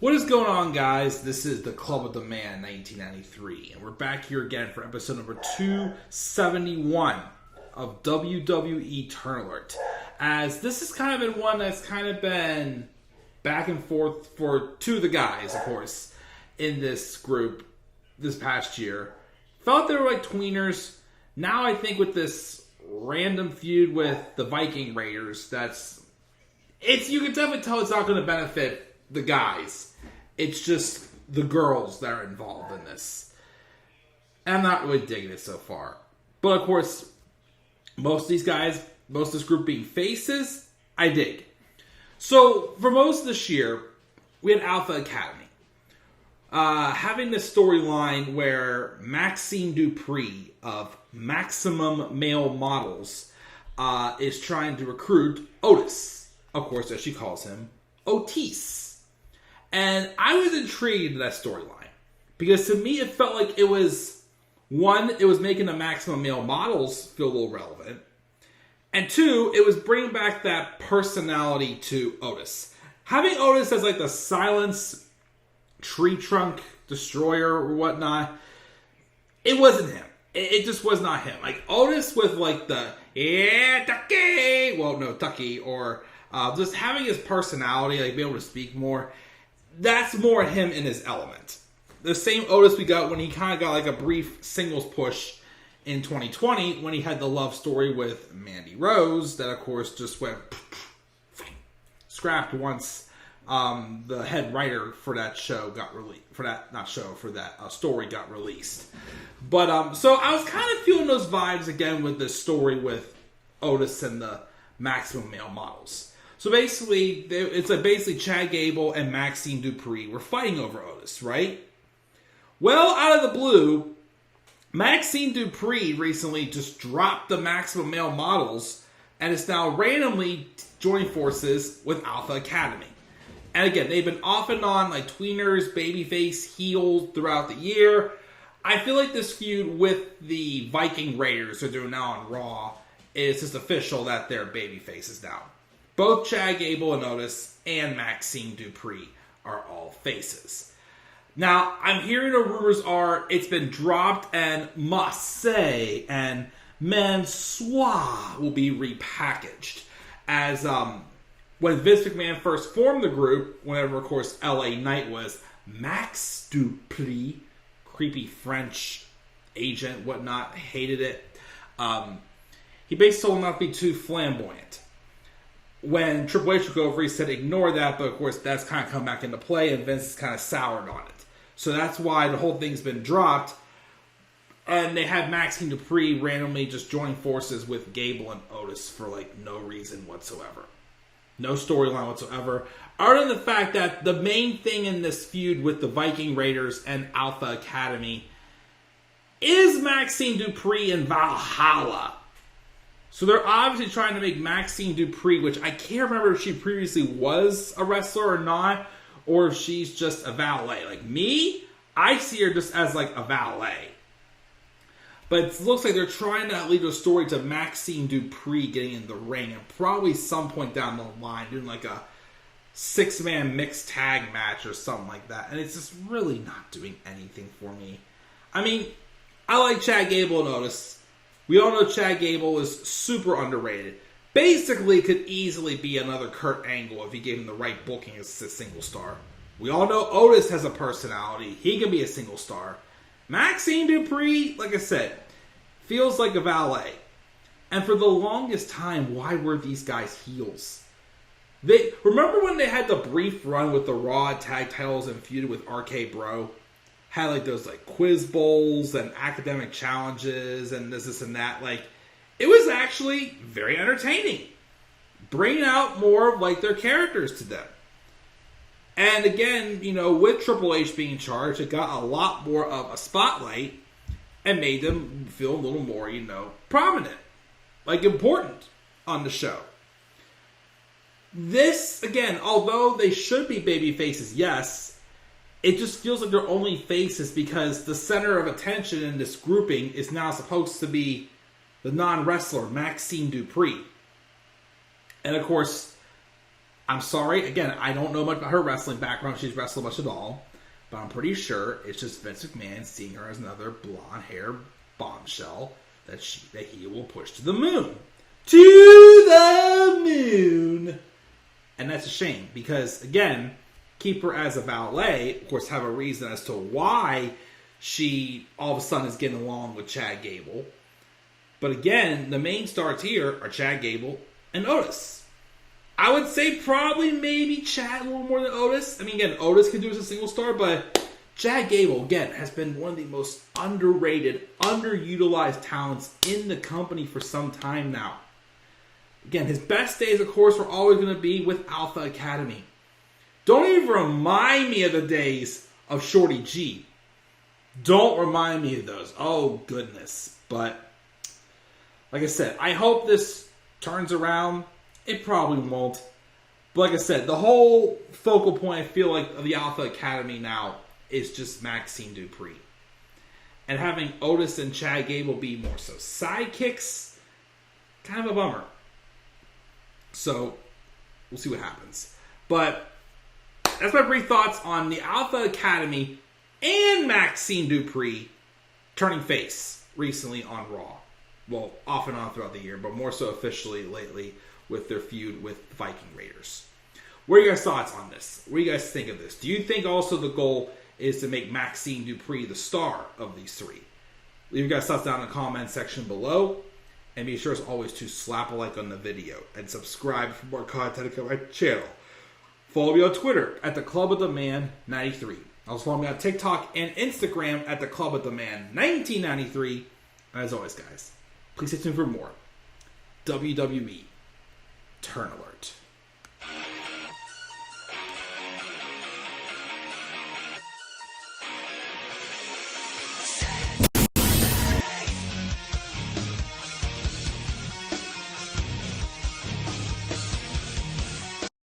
What is going on, guys? This is the Club of the Man 1993, and we're back here again for episode number 271 of WWE Turn Alert. As this has kind of been one that's kind of been back and forth for two of the guys, of course, in this group this past year. Felt they were like tweeners. Now I think with this random feud with the Viking Raiders, you can definitely tell it's not going to benefit the guys. It's just the girls that are involved in this. And I'm not really digging it so far. But of course, most of these guys, most of this group being faces, I dig. So for most of this year, we had Alpha Academy. Having this storyline where Maxxine Dupri of Maximum Male Models is trying to recruit Otis. Of course, as she calls him, Otis. And I was intrigued in that storyline. Because to me, it felt like it was, one, it was making the Maximum Male Models feel a little relevant. And two, it was bringing back that personality to Otis. Having Otis as like the silence tree trunk destroyer or whatnot, it wasn't him. It just was not him. Like Otis with like the, yeah, Tucky, well, no, Tucky, or just having his personality, like being able to speak more. That's more him in his element. The same Otis we got when he kind of got like a brief singles push in 2020 when he had the love story with Mandy Rose that of course just went scrapped once the head writer for that show got released. For that story got released. But so I was kind of feeling those vibes again with this story with Otis and the Maximum Male Models. So basically, it's like basically Chad Gable and Maxxine Dupri were fighting over Otis, right? Well, out of the blue, Maxxine Dupri recently just dropped the Maximum Male Models and is now randomly joining forces with Alpha Academy. And again, they've been off and on like tweeners, babyface, heel throughout the year. I feel like this feud with the Viking Raiders they're doing now on Raw is just official that they're babyfaces now. Both Chad Gable and Otis and Maxxine Dupri are all faces. Now, I'm hearing the rumors are it's been dropped and Mace and Mansoor will be repackaged. As when Vince McMahon first formed the group, whenever, of course, LA Knight was Max Dupri, creepy French agent, whatnot, hated it. He basically told him not to be too flamboyant. When Triple H took over, he said ignore that, but of course that's kind of come back into play and Vince is kind of soured on it. So that's why the whole thing's been dropped. And they had Maxxine Dupri randomly just join forces with Gable and Otis for like no reason whatsoever. No storyline whatsoever. Other than the fact that the main thing in this feud with the Viking Raiders and Alpha Academy is Maxxine Dupri and Valhalla. So they're obviously trying to make Maxxine Dupri, which I can't remember if she previously was a wrestler or not, or if she's just a valet. Like me, I see her just as like a valet. But it looks like they're trying to lead a story to Maxxine Dupri getting in the ring and probably some point down the line doing like a 6-man mixed tag match or something like that. And it's just really not doing anything for me. I mean, I like Chad Gable and Otis. We all know Chad Gable is super underrated. Basically, could easily be another Kurt Angle if he gave him the right booking as a single star. We all know Otis has a personality. He can be a single star. Maxxine Dupri, like I said, feels like a valet. And for the longest time, why were these guys heels? Remember when they had the brief run with the Raw tag titles and feuded with RK Bro? Had like those like quiz bowls and academic challenges and this and that. Like, it was actually very entertaining. Bringing out more of like their characters to them. And again, you know, with Triple H being in charge, it got a lot more of a spotlight and made them feel a little more, you know, prominent. Like important on the show. This, again, although they should be baby faces, yes, it just feels like they're only faces because the center of attention in this grouping is now supposed to be the non-wrestler, Maxxine Dupri. And of course, I'm sorry, again, I don't know much about her wrestling background. She's wrestled much at all. But I'm pretty sure it's just Vince McMahon seeing her as another blonde hair bombshell that he will push to the moon. To the moon! And that's a shame because, again, keep her as a valet, of course, have a reason as to why she all of a sudden is getting along with Chad Gable. But again, the main stars here are Chad Gable and Otis. I would say probably maybe Chad a little more than Otis. I mean, again, Otis can do it as a single star, but Chad Gable, again, has been one of the most underrated, underutilized talents in the company for some time now. Again, his best days, of course, were always going to be with Alpha Academy. Don't even remind me of the days of Shorty G. Don't remind me of those. Oh, goodness. But, like I said, I hope this turns around. It probably won't. But like I said, the whole focal point, I feel like, of the Alpha Academy now is just Maxxine Dupri. And having Otis and Chad Gable be more so sidekicks, kind of a bummer. So, we'll see what happens. But, that's my brief thoughts on the Alpha Academy and Maxxine Dupri turning face recently on Raw. Well, off and on throughout the year, but more so officially lately with their feud with the Viking Raiders. What are your guys' thoughts on this? What do you guys think of this? Do you think also the goal is to make Maxxine Dupri the star of these three? Leave your guys' thoughts down in the comment section below. And be sure as always to slap a like on the video and subscribe for more content on my channel. Follow me on Twitter at the Club of the Man 93. Also follow me on TikTok and Instagram at the Club of the Man 1993. And as always, guys, please stay tuned for more WWE Turn Alert.